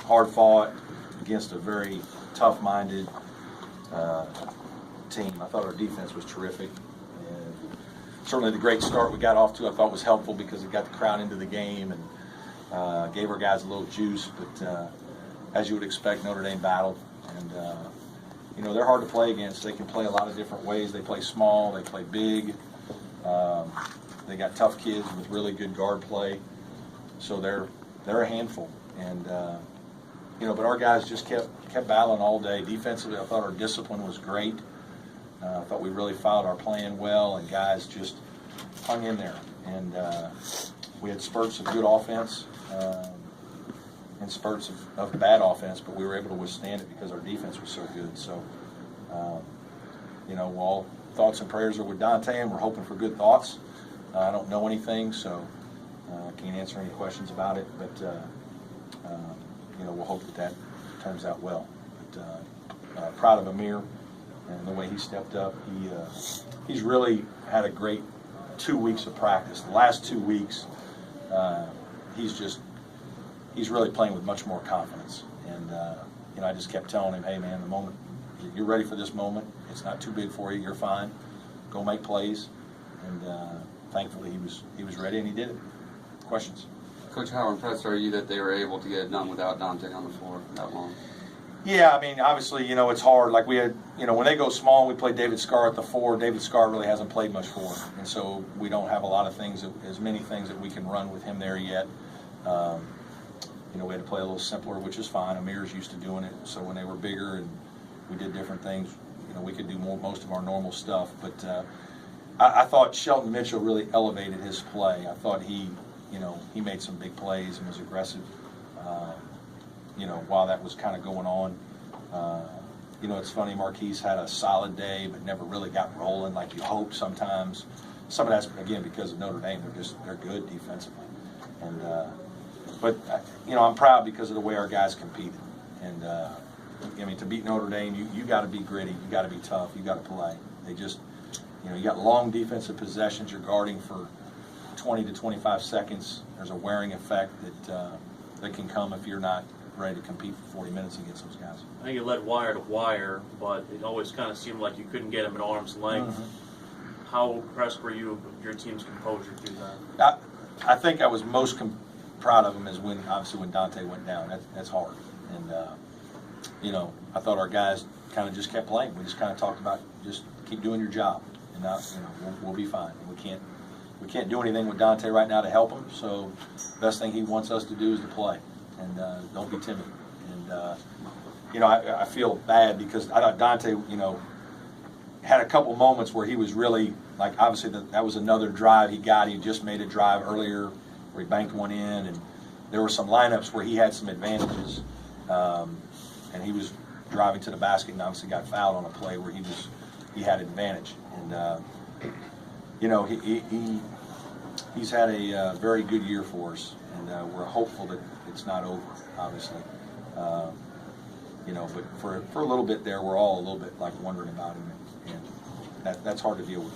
hard fought against a very tough-minded team. I thought our defense was terrific. And certainly the great start we got off to I thought was helpful because it got the crowd into the game and gave our guys a little juice. But as you would expect, Notre Dame battled. And, they're hard to play against. They can play a lot of different ways. They play small. They play big. They got tough kids with really good guard play. So they're a handful. And, but our guys just kept battling all day. Defensively, I thought our discipline was great. I thought we really followed our plan well, and guys just hung in there. And we had spurts of good offense and spurts of bad offense, but we were able to withstand it because our defense was so good. So, all thoughts and prayers are with Dante, and we're hoping for good thoughts. I don't know anything, so I can't answer any questions about it, but we'll hope that turns out well. But proud of Amir and the way he stepped up. He's really had a great 2 weeks of practice. The last 2 weeks, he's really playing with much more confidence. And I just kept telling him, hey man, the moment you're ready for this moment, it's not too big for you. You're fine. Go make plays. And thankfully he was ready and he did it. Questions? Coach, how impressed are you that they were able to get it done without Dante on the floor that long? Yeah, I mean, obviously, it's hard. Like we had, when they go small, we play David Scarr at the 4. David Scarr really hasn't played much 4, and so we don't have a lot of things, as many things that we can run with him there yet. We had to play a little simpler, which is fine. Amir's used to doing it, so when they were bigger and we did different things, we could do most of our normal stuff. But I thought Shelton Mitchell really elevated his play. I thought he made some big plays and was aggressive. While that was kind of going on. It's funny, Marquise had a solid day, but never really got rolling like you hope sometimes. Some of that's, again, because of Notre Dame. They're good defensively. And, I'm proud because of the way our guys competed. And, to beat Notre Dame, you got to be gritty. You got to be tough. You got to play. They just, you got long defensive possessions. You're guarding for 20 to 25 seconds. There's a wearing effect that can come if you're not ready to compete for 40 minutes against those guys. I think you led wire to wire, but it always kind of seemed like you couldn't get him at arm's length. Mm-hmm. How impressed were you with your team's composure through that? I think I was most proud of him is when Dante went down. That's hard. And, I thought our guys kind of just kept playing. We just kind of talked about just keep doing your job, and now, we'll be fine. We can't do anything with Dante right now to help him, so the best thing he wants us to do is to play. And don't be timid. And, I feel bad because I thought Dante, had a couple moments where he was really, like, obviously that was another drive he got. He just made a drive earlier where he banked one in, and there were some lineups where he had some advantages, and he was driving to the basket and obviously got fouled on a play where he had advantage. And, he's had a very good year for us, and we're hopeful that it's not over, obviously. But for a little bit there, we're all a little bit like wondering about him, and that's hard to deal with.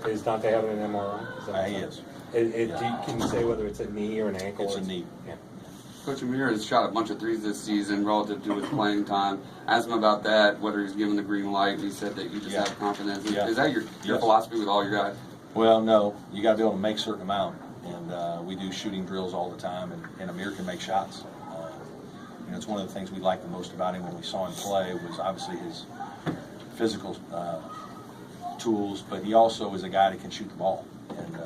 Is Dante having an MRI? He is. Can you say whether it's a knee or an ankle? It's a knee. Yeah. Coach Amir has shot a bunch of threes this season relative to his playing time. Asked him about that, whether he's given the green light, and he said that you just have confidence. Yeah. Is that your philosophy with all your guys? Well, no. You got to be able to make a certain amount. And we do shooting drills all the time, and Amir can make shots. It's one of the things we liked the most about him when we saw him play was obviously his physical tools, but he also is a guy that can shoot the ball. And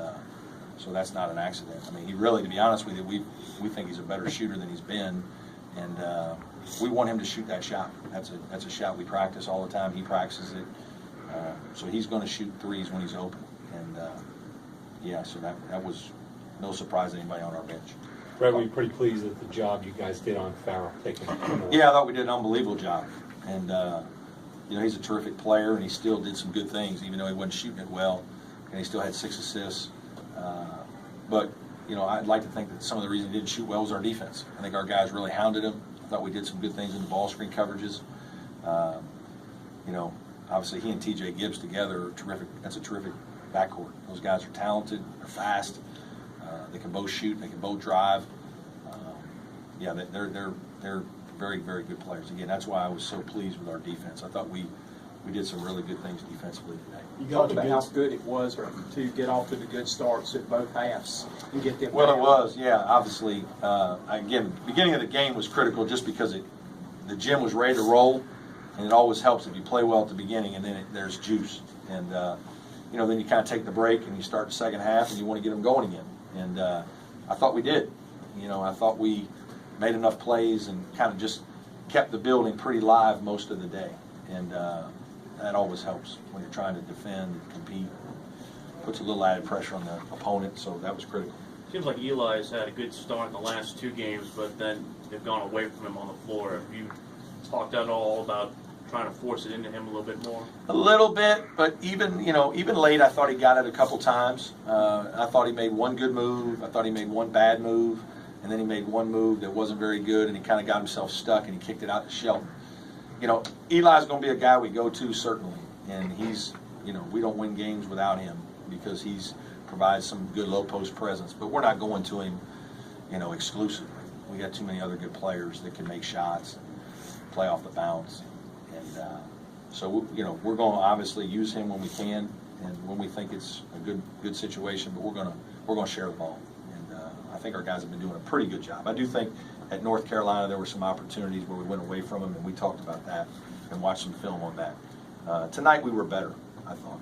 so that's not an accident. I mean, he really, to be honest with you, we think he's a better shooter than he's been, and we want him to shoot that shot. That's a shot we practice all the time. He practices it. So he's going to shoot threes when he's open. And, so that was no surprise to anybody on our bench. Brad, were you pretty pleased with the job you guys did on Farrell? Yeah, I thought we did an unbelievable job. And, he's a terrific player, and he still did some good things, even though he wasn't shooting it well. And he still had 6 assists. But, I'd like to think that some of the reason he didn't shoot well was our defense. I think our guys really hounded him. I thought we did some good things in the ball screen coverages. Obviously he and TJ Gibbs together are terrific. That's a terrific backcourt. Those guys are talented. They're fast. They can both shoot. They can both drive. yeah, they're very, very good players. Again, that's why I was so pleased with our defense. I thought we did some really good things defensively today. You talked about how good it was to get off to the good starts at both halves and get them. Well, it down. was, yeah. Obviously, again, the beginning of the game was critical just because the gym was ready to roll, and it always helps if you play well at the beginning, and then there's juice. And then you kind of take the break and you start the second half, and you want to get them going again. And I thought we did. I thought we made enough plays and kind of just kept the building pretty live most of the day. And that always helps when you're trying to defend and compete. Puts a little added pressure on the opponent, so that was critical. Seems like Eli's had a good start in the last 2 games, but then they've gone away from him on the floor. Have you talked at all about trying to force it into him a little bit more? A little bit, but even late, I thought he got it a couple times. I thought he made one good move. I thought he made one bad move, and then he made one move that wasn't very good, and he kind of got himself stuck, and he kicked it out to Shelton. Eli's going to be a guy we go to certainly, and he's, we don't win games without him because he's provides some good low post presence. But we're not going to him, exclusively. We got too many other good players that can make shots, and play off the bounce. And so we're going to obviously use him when we can and when we think it's a good situation. But we're going to share the ball, and I think our guys have been doing a pretty good job. I do think at North Carolina there were some opportunities where we went away from them, and we talked about that and watched some film on that. Tonight we were better, I thought.